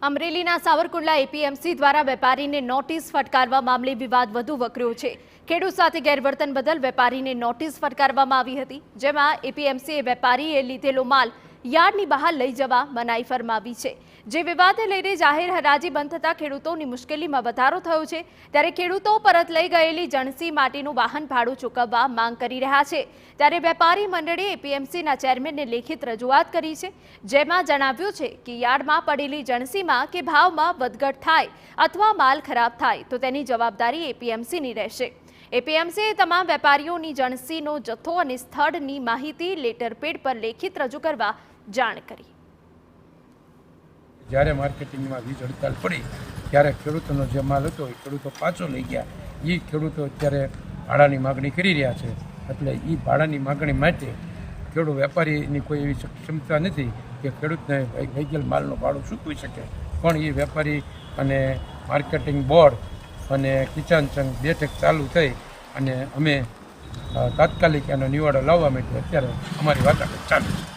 અમરેલીના સાવરકુંડલા એપીએમસી દ્વારા વેપારીને નોટિસ ફટકારવા મામલે વિવાદ વધુ વકર્યો છે। ખેડૂત સાથે ગેરવર્તન બદલ વેપારીને નોટિસ ફટકારવામાં આવી હતી, જેમાં એપીએમસીએ વેપારીએ લીધેલો માલ યાર્ડની બહાર લઈ જવા મનાઈ ફરમાવી છે। જે વિવાદને લઈને જાહેર હરાજી બંધ થતાં ખેડૂતોની મુશ્કેલીમાં વધારો થયો છે, ત્યારે ખેડૂતો પરત લઈ ગયેલી જણસી માટેનું વાહન ભાડું ચૂકવવા માંગ કરી રહ્યા છે। ત્યારે વેપારી મંડળે એપીએમસીના ચેરમેનને લેખિત રજૂઆત કરી છે, જેમાં જણાવ્યું છે કે યાર્ડમાં પડેલી જણસીમાં કે ભાવમાં વધઘટ થાય અથવા માલ ખરાબ થાય તો તેની જવાબદારી એપીએમસીની રહેશે। એપીએમસીએ તમામ વેપારીઓની જણસીનો જથ્થો અને સ્થળની માહિતી લેટરપેડ પર લેખિત રજૂ કરવા જાણ કરી। જ્યારે માર્કેટિંગમાં વીજ હડતાલ પડી ત્યારે ખેડૂતોનો જે માલ હતો એ ખેડૂતો પાછો લઈ ગયા। એ ખેડૂતો અત્યારે ભાડાની માગણી કરી રહ્યા છે, એટલે એ ભાડાની માગણી માટે ખેડૂત વેપારીની કોઈ એવી ક્ષમતા નથી કે ખેડૂતને લઈ ગયેલ માલનું ભાડું ચૂકવી શકે। પણ એ વેપારી અને માર્કેટિંગ બોર્ડ અને કિસાન સંઘ બેઠક ચાલુ થઈ અને અમે તાત્કાલિક એનો નિવાડો લાવવા માટે અત્યારે અમારી વાટાઘાટ ચાલુ છે।